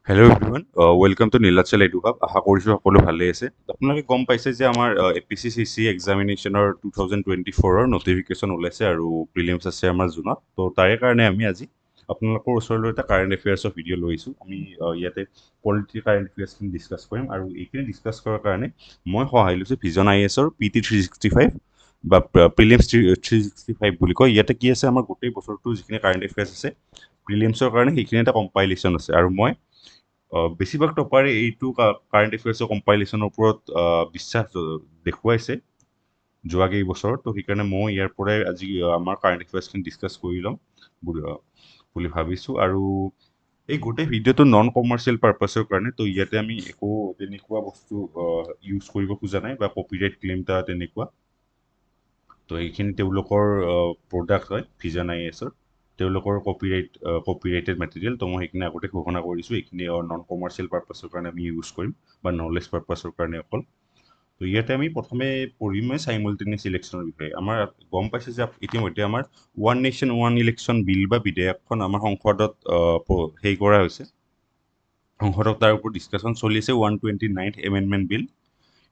Hello' everyone welcome to Nilachal এডু hub আশা কৰিছোঁ সকলো ভালে আছে আপোনালোকে গম পাইছে যে আমাৰ APCCC এক্সামিনেশ্যনৰ 2024ৰ নটিফিকেশ্যন ওলাইছে আৰু প্ৰিলিমছ আছে আমাৰ জুনত তো তাৰে কাৰণে আমি আজি আপোনালোকৰ ওচৰলৈ এটা কাৰেণ্ট এফেয়াৰ্ছৰ ভিডিঅ' লৈ আহিছোঁ আমি ইয়াতে পলিটিকেল কাৰেণ্ট এফেয়াৰ্ছখিনি ডিছকাছ কৰিম আৰু এইখিনি ডিছকাছ কৰাৰ কাৰণে মই সহায় লৈছোঁ ভিজন IASৰ PT 365 বা প্ৰিলিমছ 365 বুলি কয় ইয়াতে কি আছে আমাৰ গোটেই বছৰটো যিখিনি কাৰেণ্ট এফেয়াৰ্ছ আছে প্ৰিলিমছৰ কাৰণে সেইখিনি এটা কম্পাইলেশ্যন আছে আৰু মই বেছিভাগ টপাৰে এইটো কাৰেণ্ট এফেয়াৰ্ছৰ কম্পাইলেশ্যনৰ ওপৰত বিশ্বাস দেখুৱাইছে যোৱা কেইবছৰত তো সেইকাৰণে মই ইয়াৰ পৰাই আজি আমাৰ কাৰেণ্ট এফেয়াৰ্ছখিনি ডিছকাছ কৰি ল'ম বুলি ভাবিছোঁ আৰু এই গোটেই ভিডিঅ'টো নন কমাৰ্চিয়েল পাৰ্পাছৰ কাৰণে তো ইয়াতে আমি একো তেনেকুৱা বস্তু ইউজ কৰিব খোজা নাই বা কপিৰাইট ক্লেইম এটা তেনেকুৱা তো এইখিনি তেওঁলোকৰ প্ৰডাক্ট হয় ভিজন IASৰ তেওঁলোকৰ কপিৰাইটেড মেটেৰিয়েল তো মই সেইখিনি আগতে ঘোষণা কৰিছোঁ এইখিনি নন কমাৰ্চিয়েল পাৰ্পাছৰ কাৰণে আমি ইউজ কৰিম বা নলেজ পাৰ্পাছৰ কাৰণে অকল তো ইয়াতে আমি প্ৰথমে পঢ়িম চাইমultaneous ইলেকশ্যনৰ বিষয়ে আমাৰ গম পাইছে যে ইতিমধ্যে আমাৰ ওৱান নেশ্যন ওৱান ইলেকশ্যন বিল বা বিধেয়কখন আমাৰ সংসদত হেৰি কৰা হৈছে সংসদত তাৰ ওপৰত ডিছকাশ্যন চলি আছে 129th এমেণ্ডমেণ্ট বিল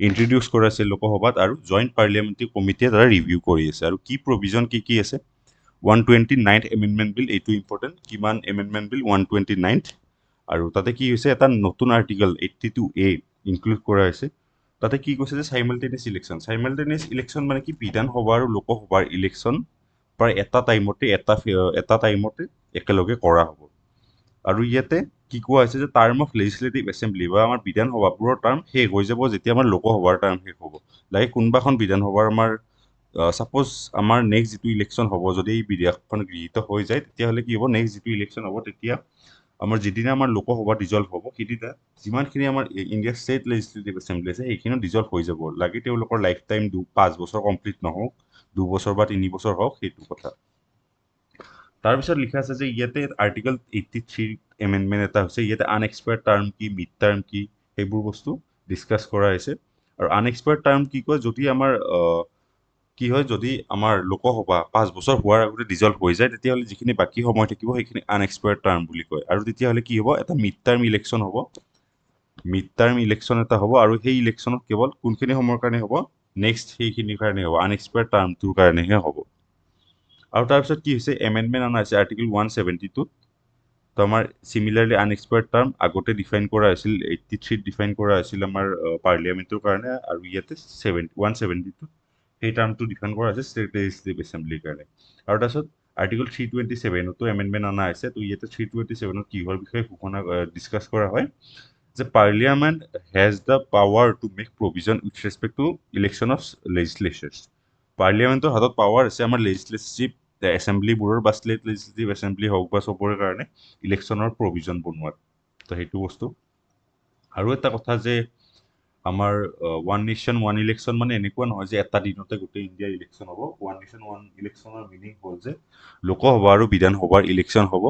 ইন্ট্ৰডিউচ কৰা আছে লোকসভাত আৰু জইণ্ট পাৰ্লিয়ামেণ্টাৰী কমিটিয়ে তাৰা ৰিভিউ কৰি আছে আৰু কি প্ৰভিজন কি আছে 129th এমেণ্ডমেণ্ট বিল এইটো ইম্পৰ্টেণ্ট কিমান এমেণ্ডমেণ্ট বিল 129th আৰু তাতে কি হৈছে এটা নতুন আৰ্টিকল 82A ইনক্লুড কৰা হৈছে তাতে কি কৈছে যে সাইমালটেনিয়াছ ইলেকশ্যন মানে কি বিধানসভা আৰু লোকসভাৰ ইলেকশ্যন প্ৰায় এটা টাইমতে একেলগে কৰা হ'ব আৰু ইয়াতে কি কোৱা হৈছে যে টাৰ্ম অফ লেজিছলেটিভ এছেম্বলি বা আমাৰ বিধানসভাবোৰৰ টাৰ্ম শেষ হৈ যাব যেতিয়া আমাৰ লোকসভাৰ টাৰ্ম শেষ হ'ব লাগে কোনোবাখন বিধানসভাৰ আমাৰ ছাপ'জ আমাৰ নেক্সট যিটো ইলেকশ্যন হ'ব যদি এই বিধেয়কখন গৃহীত হৈ যায় তেতিয়াহ'লে কি হ'ব নেক্সট যিটো ইলেকশ্যন হ'ব তেতিয়া আমাৰ যিদিনা আমাৰ লোকসভা ডিজলভ হ'ব সেইদিনা যিমানখিনি আমাৰ ইণ্ডিয়াৰ ষ্টেট লেজিছলেটিভ এছেম্বলি আছে সেইখিনিও ডিজলভ হৈ যাব লাগে তেওঁলোকৰ লাইফ টাইম 5 বছৰ কমপ্লিট নহওক 2 বছৰ বা 3 বছৰ হওক সেইটো কথা তাৰপিছত লিখা আছে যে ইয়াতে আৰ্টিকল 83 এমেণ্ডমেণ্ট এটা হৈছে ইয়াতে আনএক্সপায়াৰ্ড টাৰ্ম কি মিড টাৰ্ম কি সেইবোৰ বস্তু ডিছকাছ কৰা হৈছে আৰু আনএক্সপায়াৰ্ড টাৰ্ম কি কয় যদি আমাৰ কি হয় যদি আমাৰ লোকসভা 5 বছৰ হোৱাৰ আগতে ডিজলভ হৈ যায় তেতিয়াহ'লে যিখিনি বাকী সময় থাকিব সেইখিনি আনএক্সপায়াৰ্ড টাৰ্ম বুলি কয় আৰু তেতিয়াহ'লে কি হ'ব এটা মিড টাৰ্ম ইলেকশ্যন হ'ব মিড টাৰ্ম ইলেকশ্যন এটা হ'ব আৰু সেই ইলেকশ্যনত কেৱল কোনখিনি সময়ৰ কাৰণে হ'ব নেক্সট সেইখিনিৰ কাৰণে হ'ব আনএক্সপায়াৰ্ড টাৰ্মটোৰ কাৰণেহে হ'ব আৰু তাৰপিছত কি হৈছে এমেণ্ডমেণ্ট অনা হৈছে আৰ্টিকল 172 তো আমাৰ চিমিলাৰলি আনএক্সপায়াৰ্ড টাৰ্ম আগতে ডিফাইন কৰা হৈছিল 83 ডিফাইন কৰা হৈছিল আমাৰ পাৰ্লিয়ামেণ্টৰ কাৰণে আৰু ইয়াতে 172 সেই টাৰ্মটো ডিফাইন কৰা হৈছে ষ্টেট লেজিছলেটিভ এছেম্বলিৰ কাৰণে আৰু তাৰপিছত আৰ্টিকল 327তো এমেণ্ডমেণ্ট অনা হৈছে তো ইয়াতে 327ত কিহৰ বিষয়ে ঘোষণা ডিছকাছ কৰা হয় যে parliament has the power to make provision with respect to election of legislatures পাৰ্লিয়ামেণ্টৰ হাতত পাৱাৰ আছে আমাৰ লেজিছলেটিভ এছেম্বলিবোৰৰ বা ষ্টেট লেজিছলেটিভ এছেম্বলি হওক বা চবৰে কাৰণে ইলেকশ্যনৰ প্ৰভিজন বনোৱাত তো সেইটো বস্তু আৰু এটা কথা যে আমাৰ ওৱান নেশ্যন ওৱান ইলেকশ্যন মানে এনেকুৱা নহয় যে এটা দিনতে গোটেই ইণ্ডিয়াৰ ইলেকশ্যন হ'ব ওৱান নেশ্যন ওৱান ইলেকশ্যনৰ মিনিং হ'ল যে লোকসভা আৰু বিধানসভাৰ ইলেকশ্যন হ'ব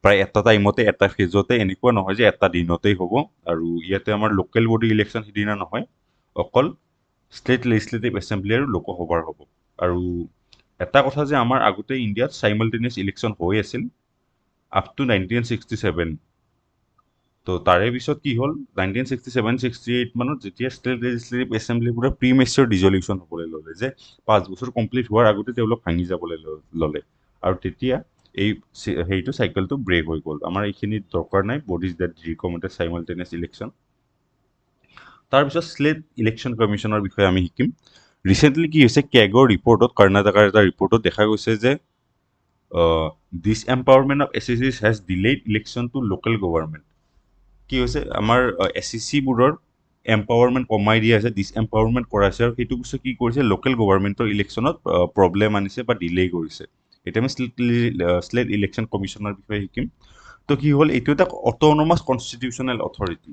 প্ৰায় এটা টাইমতে এটা ফেজতে এনেকুৱা নহয় যে এটা দিনতেই হ'ব আৰু ইয়াতে আমাৰ লোকেল বডি ইলেকশ্যন সিদিনা নহয় অকল ষ্টেট লেজিছলেটিভ এছেম্বলি আৰু লোকসভাৰ হ'ব আৰু এটা কথা যে আমাৰ আগতে ইণ্ডিয়াত সাইমালটেনিয়াছ ইলেকশ্যন হৈ আছিল আপ টু 1967 তো তাৰে পিছত কি হ'ল 1967-68 মানত যেতিয়া ষ্টেট লেজিছলেটিভ এছেম্বলিবোৰে প্ৰিমেচিয়ৰ ডিজলিউশ্যন হ'বলৈ ল'লে যে 5 বছৰ কমপ্লিট হোৱাৰ আগতে তেওঁলোক ভাঙি যাবলৈ ল'লে আৰু তেতিয়া এই সেইটো চাইকেলটো ব্ৰেক হৈ গ'ল আমাৰ এইখিনি দৰকাৰ নাই বডিজ ডেট ৰিকমেণ্ডেড সাইমালটেনিয়াছ ইলেকশ্যন তাৰপিছত ষ্টেট ইলেকশ্যন কমিশ্যনৰ বিষয়ে আমি শিকিম ৰিচেণ্টলি কি হৈছে কেগৰ ৰিপৰ্টত কৰ্ণাটকাৰ এটা ৰিপৰ্টত দেখা গৈছে যে this empowerment of SECs has delayed election to local government কি হৈছে আমাৰ SECবোৰৰ এম্পাৱাৰমেণ্ট কমাই দিয়া হৈছে ডিছ এম্পাৱাৰমেণ্ট কৰাইছে আৰু সেইটো বস্তু কি কৰিছে লোকেল গভৰ্ণমেণ্টৰ ইলেকশ্যনত প্ৰব্লেম আনিছে বা ডিলে কৰিছে এতিয়া আমি ষ্টেট ইলেকশ্যন কমিশ্যনৰ বিষয়ে শিকিম তো কি হ'ল এইটো এটা autonomous constitutional authority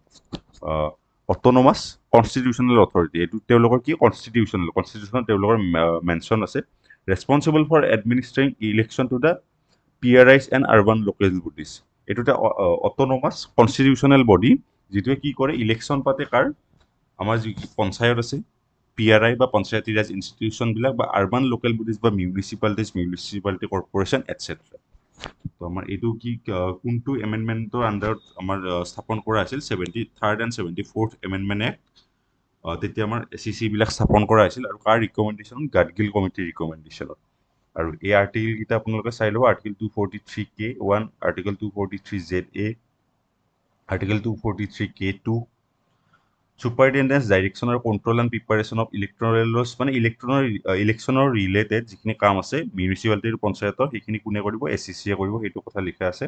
autonomous constitutional authority এইটো তেওঁলোকৰ কি কনষ্টিটিউশ্যনত তেওঁলোকৰ মেনশ্যন আছে responsible for administering election to the PRIs and urban local bodies এইটো এটা অট'নমাছ কনষ্টিটিউশ্যনেল বডি যিটোৱে কি কৰে ইলেকশ্যন পাতে কাৰ আমাৰ যি পঞ্চায়ত আছে PRI বা পঞ্চায়তী ৰাজ ইনষ্টিটিউশ্যনবিলাক বা আৰ্বান লোকেল বডিজ বা মিউনিচিপালিটি কৰ্পৰেশ্যন এটচেট্ৰা তো আমাৰ এইটো কি কোনটো এমেণ্ডমেণ্টৰ আণ্ডাৰত আমাৰ স্থাপন কৰা আছিল 73rd and 74th amendment act তেতিয়া আমাৰ SEC বিলাক স্থাপন কৰা হৈছিল আৰু কাৰ ৰিকমেণ্ডেশ্যন গাডগিল কমিটিৰ ৰিকমেণ্ডেশ্যনত আৰু এই আৰ্টিকেলকেইটা আপোনালোকে চাই ল'ব article 243K1 article 243ZA article 243K2 superintendence direction আৰু control and preparation of electoral rolls মানে ইলেকশ্যনৰ ৰিলেটেড যিখিনি কাম আছে মিউনিচিপালিটিৰ পঞ্চায়তৰ সেইখিনি কোনে কৰিব SEC কৰিব সেইটো কথা লিখা আছে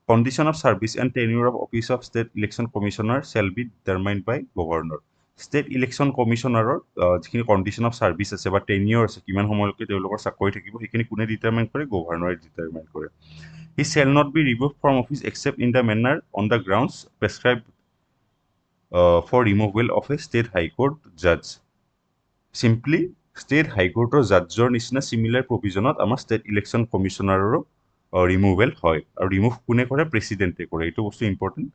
condition of service and tenure of office of state election commissioner shall be determined by governor state election কমিশ্যনাৰৰ যিখিনি কণ্ডিশ্যন অফ ছাৰ্ভিচ আছে বা টেনিউৰ আছে কিমান সময়লৈকে তেওঁলোকৰ চাকৰি থাকিব সেইখিনি কোনে ডিটাৰমাইন কৰে গভৰ্ণৰে ডিটাৰমাইন কৰে he shall not be remove from office except in the manner on the grounds prescribe for removal of a state high court judge. Simply, state high court or judgeৰ নিচিনা similar provisionত আমাৰ state election commissionerৰো removal হয় আৰু remove কোনে কৰে প্ৰেচিডেণ্টে কৰে এইটো বস্তু important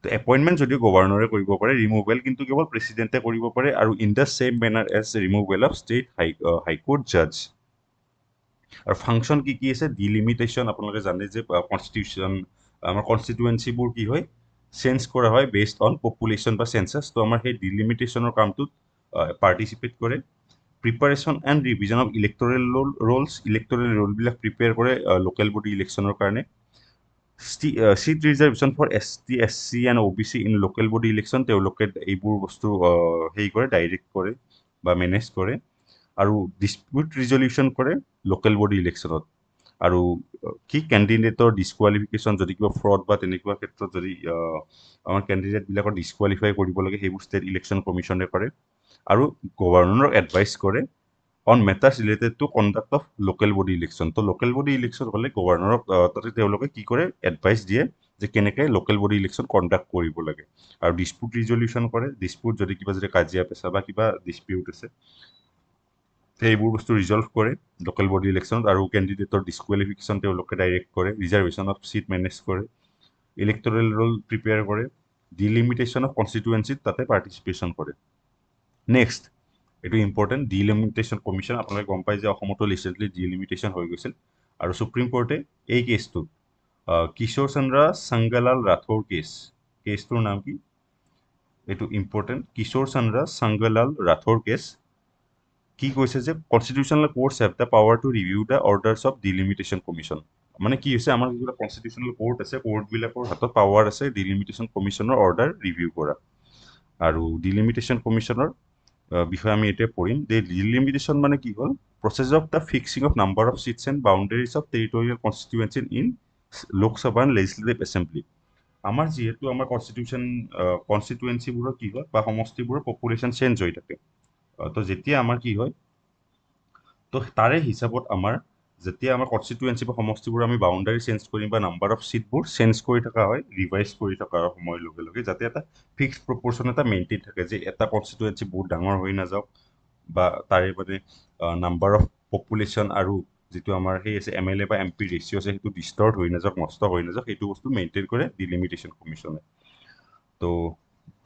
তো এপইণ্টমেণ্ট যদিও গভৰ্ণৰে কৰিব পাৰে ৰিমুভেল কিন্তু কেৱল প্ৰেচিডেণ্টে কৰিব পাৰে আৰু in the same manner as removal of state high court জাজ আৰু ফাংচন কি কি আছে ডিলিমিটেশ্যন আপোনালোকে জানে যে কনষ্টিটিউশ্যন আমাৰ কনষ্টিটুৱেঞ্চিবোৰ কি হয় চেঞ্জ কৰা হয় বেছড অন পপুলেশ্যন বা চেঞ্চাছ তো আমাৰ সেই ডিলিমিটেশ্যনৰ কামটোত পাৰ্টিচিপেট কৰে preparation and revision of electoral ৰোলবিলাক প্ৰিপেয়াৰ কৰে লোকেল বডি ইলেকশ্যনৰ কাৰণে seat reservation for ST SC and OBC in local body election তেওঁলোকে এইবোৰ বস্তু হেৰি কৰে ডাইৰেক্ট কৰে বা মেনেজ কৰে আৰু ডিস্পিউট ৰিজলিউশ্যন কৰে লোকেল বডি ইলেকশ্যনত আৰু কি কেণ্ডিডেটৰ ডিছকুৱালিফিকেশ্যন যদি কিবা ফ্ৰড বা তেনেকুৱা ক্ষেত্ৰত যদি আমাৰ কেণ্ডিডেটবিলাকৰ ডিছকুৱালিফাই কৰিব লাগে সেইবোৰ ষ্টেট ইলেকশ্যন কমিশ্যনে কৰে আৰু গভৰ্ণৰক এডভাইচ কৰে on matters related to conduct of local body election তো লোকেল বডি ইলেকশ্যন হ'লে গভৰ্ণৰক তাতে তেওঁলোকে কি কৰে এডভাইচ দিয়ে যে কেনেকৈ লোকেল বডি ইলেকশ্যন কণ্ডাক্ট কৰিব লাগে আৰু ডিস্পিউট ৰিজলিউশ্যন কৰে ডিস্পিউট যদি কিবা যদি কাজিয়া পেচা বা কিবা ডিস্পিউট আছে সেইবোৰ বস্তু ৰিজল্ভ কৰে লোকেল বডি ইলেকশ্যনত আৰু কেণ্ডিডেটৰ ডিছকুৱালিফিকেশ্যন তেওঁলোকে ডাইৰেক্ট কৰে ৰিজাৰ্ভেশ্যন অফ চিট মেনেজ কৰে ইলেক্টৰেল ৰোল প্ৰিপেয়াৰ কৰে ডিলিমিটেশ্যন অফ কনষ্টিটুৱেঞ্চিত তাতে পাৰ্টিচিপেশ্যন কৰে নেক্সট এইটো ইম্পৰ্টেণ্ট ডিলিমিটেশ্যন কমিশ্যন আপোনালোকে গম পাই যে অসমতো ৰিচেণ্টলি ডিলিমিটেশ্যন হৈ গৈছিল আৰু সুপ্ৰিম কোৰ্টে এই কেছটোত কিশোৰ চন্দ্ৰ সংগলাল ৰাথোৰ কেছটোৰ নাম কি এইটো ইম্পৰ্টেণ্ট কিশোৰ চন্দ্ৰ সংগলাল ৰাথোৰ কেছ কি কৈছে যে constitutional courts have the power to review the orders of delimitation commission মানে কি হৈছে আমাৰ যিবিলাক কনষ্টিটিউশ্যনেল কোৰ্ট আছে কোৰ্টবিলাকৰ হাতত পাৱাৰ আছে ডিলিমিটেশ্যন কমিশ্যনৰ অৰ্ডাৰ ৰিভিউ কৰা আৰু ডিলিমিটেশ্যন কমিশ্যনৰ বিষয়ে আমি এতিয়া পঢ়িম যে ডিলিমিটেশ্যন মানে কি হ'ল process of the fixing of number of seats and boundaries of territorial constituency in Lok Sabha and legislative assembly আমাৰ যিহেতু আমাৰ কনষ্টিটুৱেঞ্চিবোৰৰ কি হয় বা সমষ্টিবোৰৰ পপুলেশ্যন চেঞ্জ হৈ থাকে তো যেতিয়া আমাৰ কি হয় তো তাৰে হিচাপত আমাৰ যেতিয়া আমাৰ কনষ্টিটুৱেঞ্চি বা সমষ্টিবোৰ আমি বাউণ্ডাৰী চেঞ্জ কৰিম বা নাম্বাৰ অফ চিটবোৰ চেঞ্জ কৰি থকা হয় ৰিভাইজ কৰি থকা সময়ৰ লগে লগে যাতে এটা ফিক্সড প্ৰপৰ্শ্যন এটা মেইনটেইন থাকে যে এটা কনষ্টিটুৱেঞ্চি বহুত ডাঙৰ হৈ নাযাওক বা তাৰে মানে নাম্বাৰ অফ পপুলেশ্যন আৰু যিটো আমাৰ সেই আছে MLA বা MP ৰেচিঅ' আছে সেইটো ডিষ্টৰ্ট হৈ নাযাওক নষ্ট হৈ নাযাওক সেইটো বস্তু মেইনটেইন কৰে ডিলিমিটেশ্যন কমিশ্যনে তো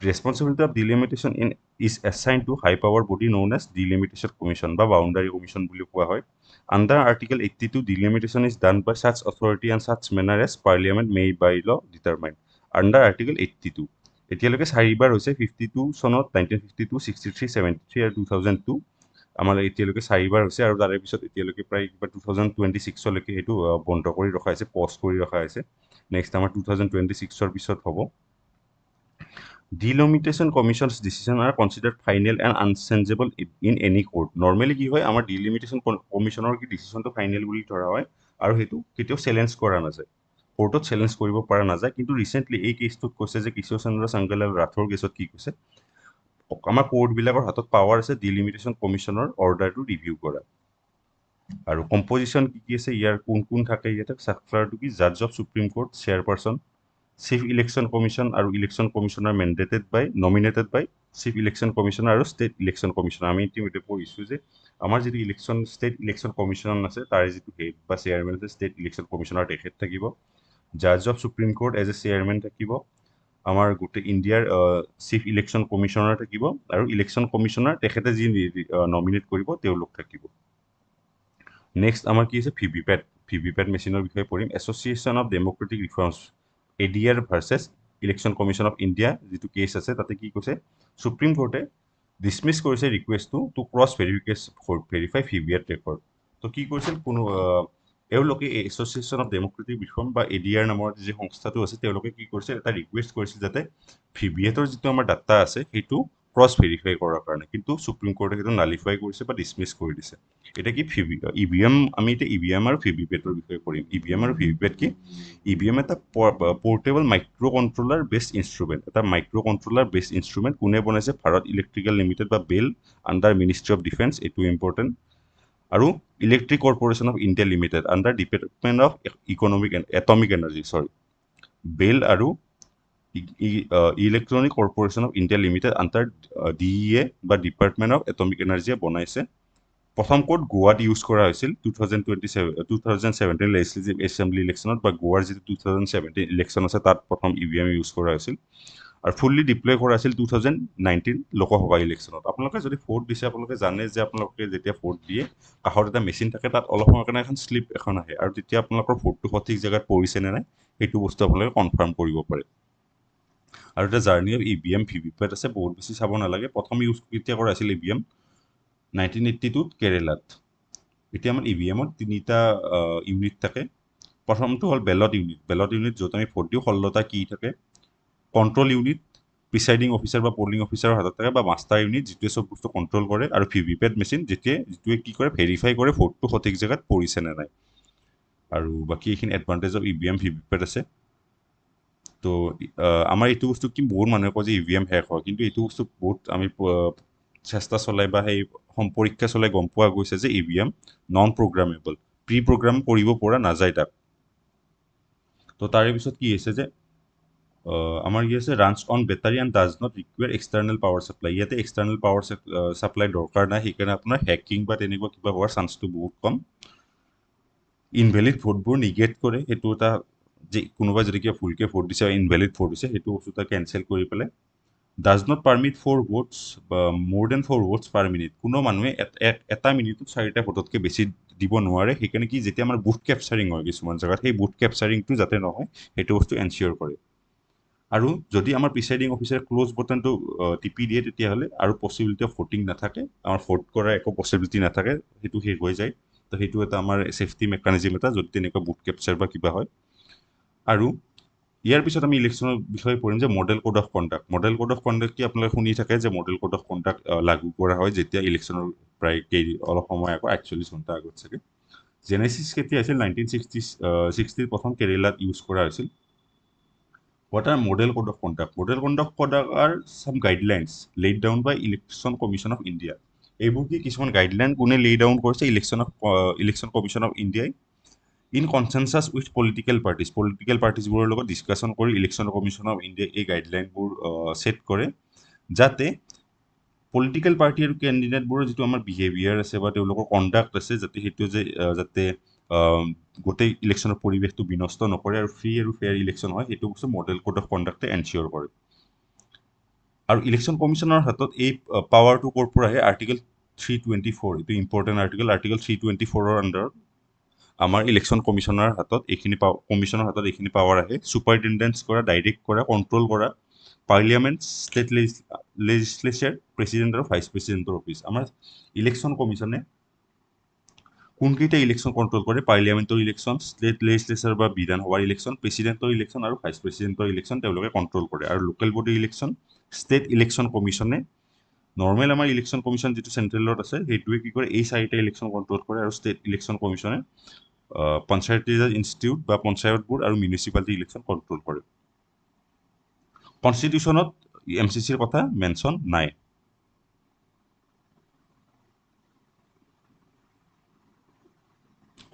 responsibility of delimitation is assigned to high power body known as delimitation commission বা boundary commission বুলি কোৱা হয় under article 82 delimitation is done by such authority and such manner as parliament may by law determine under article 82 এতিয়ালৈকে চাৰিবাৰ হৈছে 52 চনত 1952 63 73 আৰু 2002 আমাৰ এতিয়ালৈকে চাৰিবাৰ হৈছে আৰু তাৰে পিছত এতিয়ালৈকে প্ৰায় কিবা 2026লৈকে সেইটো বন্ধ কৰি ৰখা হৈছে পজ কৰি ৰখা হৈছে নেক্সট আমাৰ 2026ৰ পিছত হ'ব Delimitation Commission's decisions are considered final and unchangeable in any court. Normally কি হয় আমাৰ Delimitation Commissioner কি ডিসিশনটো ফাইনাল বুলি ধৰা হয় আৰু হেতু কেতিয়াও চ্যালেঞ্জ কৰা নাযায় কোৰ্টত চ্যালেঞ্জ কৰিব পৰা নাযায় কিন্তু ৰিসেন্টলি এই কেছটোত কৈছে যে কিশোৰ চন্দ্ৰ সংগলাল ৰাথোৰ কেছত কি কৈছে আমাৰ কোৰ্টবিলাকৰ হাতত পাৱাৰ আছে Delimitation Commissioner অৰ্ডাৰটো ৰিভিউ কৰা আৰু কম্পোজিশন কি আছে ইয়াৰ কোন থাকে ইয়াতে সাৰ্কুলাৰটো কি জাজ of supreme court chairperson Chief Election Commission আৰু Election Commissioner nominated by Chief Election Commissioner আৰু State Election Commissioner আমি ইতিমধ্যে পঢ়িছো যে আমাৰ যিটো State Election Commission আছে তাৰ যিটো হেড বা চেয়াৰম্যান আছে State Election Commissioner তেখেত থাকিব Judge of Supreme Court as a chairman থাকিব আমাৰ গোটেই ইণ্ডিয়াৰ Chief Election Commissioner থাকিব আৰু Election Commissioner তেখেতে যি নমিনেট কৰিব তেওঁলোক থাকিব নেক্সট আমাৰ কি আছে ভিভিপেট মেচিনৰ বিষয়ে পঢ়িম association of Democratic reforms ADR versus election commission of India যিটো কেছ আছে তাতে কি কৈছে সুপ্ৰিম কোৰ্টে ডিছমিছ কৰিছে ৰিকুৱেষ্টটো টু ক্ৰছ ভেৰিফাই ভিভিএট ৰেকৰ্ড তো কি কৰিছিল কোনো এওঁলোকে এছ'চিয়েশ্যন অফ ডেম'ক্ৰেটিক ৰিফৰ্ম বা ADR নামৰ যি সংস্থাটো আছে তেওঁলোকে কি কৰিছিল এটা ৰিকুৱেষ্ট কৰিছিল যাতে ভিভিএটৰ যিটো আমাৰ ডাটা আছে সেইটো ক্ৰছ ভেৰিফাই কৰাৰ কাৰণে কিন্তু সুপ্ৰিম কোৰ্টে সেইটো নালিফাই কৰিছে বা ডিছমিছ কৰি দিছে এটা কি EVM আমি এতিয়া EVM আৰু ভিভিপেটৰ বিষয়ে কৰিম EVM আৰু ভিভিপেট কি EVM এটা portable micro' controller based instrument এটা মাইক্ৰ' কণ্ট্ৰলাৰ বেছড ইনষ্ট্ৰুমেণ্ট কোনে বনাইছে ভাৰত ইলেক্ট্ৰিকেল লিমিটেড বা BEL under ministry of defence এইটো ইম্পৰ্টেণ্ট আৰু electric corporation of India limited under department of atomic energy BEL আৰু electronic corporation of India limited under DEA বা department of atomic এনাৰ্জিয়ে বনাইছে প্ৰথম কোড গোৱাত ইউজ কৰা হৈছিল 2017 লেজিসলেটিভ এছেম্বলি ইলেকশ্যনত বা গোৱাৰ যিটো 2017 ইলেকশ্যন আছে তাত প্ৰথম EVM ইউজ কৰা হৈছিল আৰু ফুল্লি ডিপ্লয় কৰা আছিল 2019 লোকসভা ইলেকশ্যনত আপোনালোকে যদি ভোট দিছে আপোনালোকে জানে যে আপোনালোকে যেতিয়া ভোট দিয়ে কাষত এটা মেচিন থাকে তাত অলপ সময়ৰ কাৰণে এখন শ্লিপ এখন আহে আৰু তেতিয়া আপোনালোকৰ ভোটটো সঠিক জেগাত পৰিছে নে নাই সেইটো বস্তু আপোনালোকে কনফাৰ্ম কৰিব পাৰে আৰু এটা জাৰ্নি অফ EVM ভিভিপেট আছে বহুত বেছি চাব নালাগে প্ৰথম ইউজ কেতিয়া কৰা আছিল EVM 1982 কেৰেলাত এতিয়া আমাৰ EVMত তিনিটা ইউনিট থাকে প্ৰথমটো হ'ল বেলট ইউনিট য'ত আমি ভোট দিওঁ 16টা কি থাকে কণ্ট্ৰল ইউনিট প্ৰিচাইডিং অফিচাৰ বা পলিং অফিচাৰৰ হাতত থাকে বা মাষ্টাৰ ইউনিট যিটোৱে চব বস্তু কণ্ট্ৰল কৰে আৰু ভিভিপেট মেচিন যিটোৱে কি কৰে ভেৰিফাই কৰে ভোটটো সঠিক জেগাত পৰিছে নে নাই আৰু বাকী এইখিনি এডভান্টেজ অফ EVM ভিভিপেট আছে তো আমাৰ এইটো বস্তু কি বহুত মানুহে কয় যে EVM হেক হয় কিন্তু এইটো বস্তু বহুত আমি চেষ্টা চলাই বা সেই পৰীক্ষা চলাই গম পোৱা গৈছে যে EVM non programmable pre program কৰিব পৰা নাযায় তাক তো তাৰে পিছত কি হৈছে যে আমাৰ কি আছে runs on battery and does not require external power supply ইয়াতে এক্সটাৰ্নেল পাৱাৰ ছাপ্লাই দৰকাৰ নাই সেইকাৰণে আপোনাৰ হেকিং বা তেনেকুৱা কিবা হোৱাৰ চান্সটো বহুত কম ইনভেলিড ভোটবোৰ নিগেট কৰে সেইটো এটা যে কোনোবাই যদি কিবা ভুলকৈ ভোট দিছে ইনভেলিড ভোট দিছে সেইটো বস্তু এটা কেঞ্চেল কৰি পেলাই ডাজ নট পাৰ্মিট 4 votes বা মোৰ দেন 4 votes পাৰ মিনিট কোনো মানুহে এটা মিনিটত 4টা ভোটতকৈ বেছি দিব নোৱাৰে সেইকাৰণে কি যেতিয়া আমাৰ বুথ কেপচাৰিং হয় কিছুমান জেগাত সেই বুথ কেপচাৰিংটো যাতে নহয় সেইটো বস্তু এনচিয়ৰ কৰে আৰু যদি আমাৰ প্ৰিচাইডিং অফিচাৰে ক্ল'জ বটনটো টিপি দিয়ে তেতিয়াহ'লে আৰু পচিবিলিটি অফ ভোটিং নাথাকে আমাৰ ভোট কৰাৰ একো পচিবিলিটি নাথাকে সেইটো শেষ হৈ যায় তো সেইটো এটা আমাৰ ছেফটি মেকানিজিম এটা যদি তেনেকুৱা বুথ কেপচাৰ বা কিবা হয় আৰু ইয়াৰ পিছত আমি ইলেকশ্যনৰ বিষয়ে পঢ়িম যে মডেল কোড অফ কণ্ডাক্ট কি আপোনালোকে শুনি থাকে যে মডেল কোড অফ কণ্ডাক্ট লাগু কৰা হয় যেতিয়া ইলেকশ্যনৰ প্ৰায় অলপ সময় আগত 48 ঘণ্টা আগত চাগে জেনেচিছ কেতিয়া আছিল 1960 প্ৰথম কেৰেলাত ইউজ কৰা হৈছিল What are model code of conduct? Model code of conduct are some guidelines laid down by Election Commission of India. এইবোৰ কি কিছুমান গাইডলাইন কোনে লে ডাউন কৰিছে ইলেকশ্যন কমিশ্যন অফ ইণ্ডিয়াই ইন কনচেনচাছ উইথ পলিটিকেল পাৰ্টিজবোৰৰ লগত ডিছকাশ্যন কৰি ইলেকশ্যন কমিশ্যন অফ ইণ্ডিয়াই এই গাইডলাইনবোৰ ছেট কৰে যাতে পলিটিকেল পাৰ্টি আৰু কেণ্ডিডেটবোৰৰ যিটো আমাৰ বিহেভিয়াৰ আছে বা তেওঁলোকৰ কণ্ডাক্ট আছে যাতে সেইটো যাতে গোটেই ইলেকশ্যনৰ পৰিৱেশটো বিনষ্ট নকৰে আৰু ফ্ৰী আৰু ফেয়াৰ ইলেকশ্যন হয় সেইটো বস্তু মডেল কোড অফ কণ্ডাক্টে এনচিয়ৰ কৰে আৰু ইলেকশ্যন কমিশ্যনৰ হাতত এই পাৱাৰটো ক'ৰ পৰা আহে আৰ্টিকেল 324 এইটো ইম্পৰ্টেণ্ট আৰ্টিকেল 324ৰ আণ্ডাৰত আমাৰ ইলেকশ্যন কমিশ্যনৰ হাতত এইখিনি পাৱাৰ আহে ছুপাৰিনটেণ্ডেঞ্চ কৰা ডাইৰেক্ট কৰা কণ্ট্ৰল কৰা পাৰ্লিয়ামেণ্ট ষ্টেট লেজিছলেচাৰ প্ৰেচিডেণ্ট আৰু ভাইচ প্ৰেচিডেণ্টৰ অফিচ আমাৰ ইলেকশ্যন কমিশ্যনে কোনকেইটা ইলেকশ্যন কণ্ট্ৰল কৰে পাৰ্লিয়ামেণ্টৰ ইলেকশ্যন ষ্টেট লেজিছলেচাৰ বা বিধানসভাৰ ইলেকশ্যন প্ৰেচিডেণ্টৰ ইলেকশ্যন আৰু ভাইচ প্ৰেচিডেণ্টৰ ইলেকশ্যন তেওঁলোকে কণ্ট্ৰল কৰে আৰু local body election state election কমিশ্যনে নৰ্মেল আমাৰ ইলেকশ্যন কমিশ্যন যিটো চেণ্ট্ৰেলত আছে সেইটোৱে কি কৰে এই 4টা ইলেকশ্যন কণ্ট্ৰল কৰে আৰু state election কমিশ্যনে Panchayati Raj institute বা পঞ্চায়তবোৰ আৰু মিউনিচিপালিটি ইলেকশ্যন কণ্ট্ৰল কৰে কনষ্টিটিউশ্যনত MCCৰ কথা মেনশ্যন নাই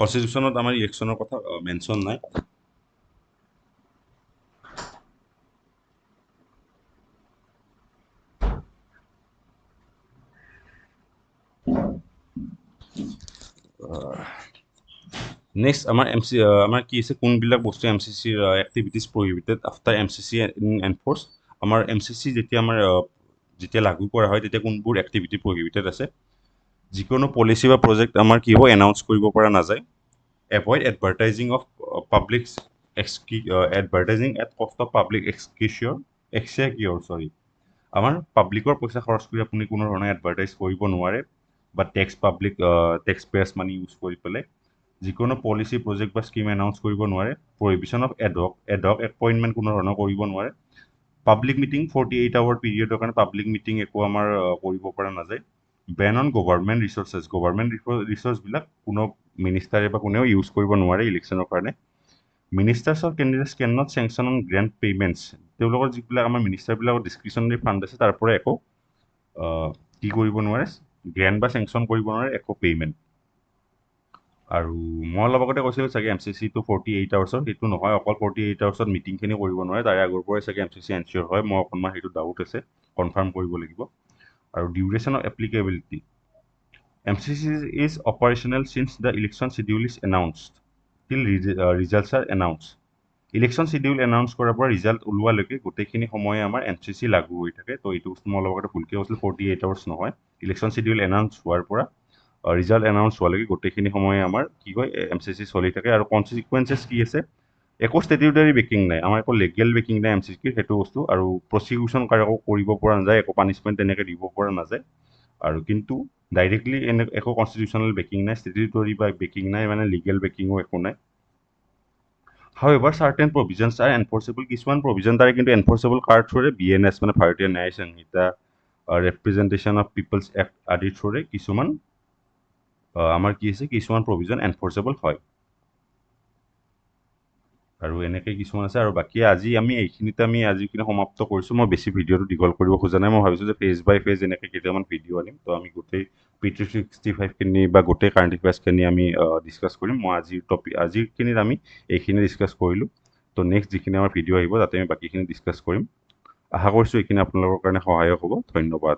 কনষ্টিটিউশ্যনত আমাৰ ইলেকশ্যনৰ কথা মেনশ্যন নাই নেক্সট আমাৰ কি আছে কোনবিলাক বস্তু MCCৰ এক্টিভিটিজ প্ৰহিবিটেড আফটাৰ MCC এনফৰ্চ আমাৰ MCC যেতিয়া লাগু কৰা হয় তেতিয়া কোনবোৰ এক্টিভিটি প্ৰহিবিটেড আছে যিকোনো পলিচি বা প্ৰজেক্ট আমাৰ কি হ'ব এনাউন্স কৰিব পৰা নাযায় avoid advertising of public advertising at cost of public exchequer আমাৰ পাব্লিকৰ পইচা খৰচ কৰি আপুনি কোনো ধৰণৰ এডভাৰটাইজ কৰিব নোৱাৰে বা টেক্স পেয়াৰ্ছ মানি ইউজ কৰি পেলাই যিকোনো পলিচি প্ৰজেক্ট বা স্কিম এনাউন্স কৰিব নোৱাৰে প্ৰহিবিশ্যন অফ এডহক এপইণ্টমেণ্ট কোনো ধৰণৰ কৰিব নোৱাৰে পাব্লিক মিটিং 48 আৱাৰ পিৰিয়ডৰ কাৰণে পাব্লিক মিটিং একো আমাৰ কৰিব পৰা নাযায় বেন অন গভৰ্ণমেণ্ট ৰিচৰ্চবিলাক কোনো মিনিষ্টাৰে বা কোনেও ইউজ কৰিব নোৱাৰে ইলেকশ্যনৰ কাৰণে ministers of candidates can not sanction on grant payments তেওঁলোকৰ যিবিলাক আমাৰ মিনিষ্টাৰবিলাকৰ ডিছক্ৰিপশ্যনেৰী ফাণ্ড আছে তাৰ পৰা একো কি কৰিব নোৱাৰে গ্ৰেণ্ট বা চেংচন কৰিব নোৱাৰে একো পে'মেণ্ট আৰু মই অলপ আগতে কৈছিলোঁ চাগে MCCটো 48 আৱাৰ্ছৰ সেইটো নহয় অকল 48 আৱাৰ্ছত মিটিংখিনি কৰিব নোৱাৰে তাৰে আগৰ পৰাই চাগে MCC এনচিয়ৰ হয় মই অকণমান সেইটো ডাউট আছে কনফাৰ্ম কৰিব লাগিব আৰু duration of applicability MCC is operational since the election schedule is announced till results are announce election schedule announce কৰাৰ পৰা ৰিজাল্ট ওলোৱালৈকে গোটেইখিনি সময়ে আমাৰ MCC লাগু হৈ থাকে তো এইটো বস্তু মই অলপ আগতে ভুলকৈ কৈছিলোঁ 48 আৱাৰ্ছ নহয় ইলেকশ্যন শিডিউল এনাউন্স হোৱাৰ পৰা ৰিজাল্ট এনাউন্স হোৱালৈকে গোটেইখিনি সময়ে আমাৰ কি হয় MCC চলি থাকে আৰু কনচিকুৱেঞ্চেছ কি আছে একো ষ্টেটিউটাৰী বেকিং নাই আমাৰ একো লিগেল বেকিং নাই MCCৰ সেইটো বস্তু আৰু প্ৰচিকিউশ্যন কাৰকো কৰিব পৰা নাযায় একো পানিছমেণ্ট তেনেকৈ দিব পৰা নাযায় আৰু কিন্তু ডাইৰেক্টলি একো কনষ্টিটিউশ্যনেল বেকিং নাই ষ্টেটিউটৰী বা বেকিং নাই মানে লিগেল বেকিঙো একো নাই However, certain provisions are enforceable. কিছুমান provision তাৰে কিন্তু enforceable কাৰ থ্ৰুৰে BNS মানে ভাৰতীয় ন্যায় সংহিতা representation of people's act আদিৰ থ্ৰুৰে কিছুমান আমাৰ কি আছে কিছুমান provision enforceable হয় আৰু এনেকৈ কিছুমান আছে আৰু বাকী আজি আমি এইখিনিতে আমি আজিখিনি সমাপ্ত কৰিছোঁ মই বেছি ভিডিঅ'টো দীঘল কৰিব খোজা নাই মই ভাবিছোঁ যে ফেজ বাই ফেজ এনেকৈ কেইটামান ভিডিঅ' আনিম তো আমি গোটেই P365খিনি বা গোটেই কাৰেণ্ট এফেয়াৰ্ছখিনি আমি ডিছকাছ কৰিম মই আজিৰখিনিত আমি এইখিনি ডিছকাছ কৰিলোঁ তো নেক্সট যিখিনি আমাৰ ভিডিঅ' আহিব তাতে আমি বাকীখিনি ডিছকাছ কৰিম আশা কৰিছোঁ এইখিনি আপোনালোকৰ কাৰণে সহায়ক হ'ব ধন্যবাদ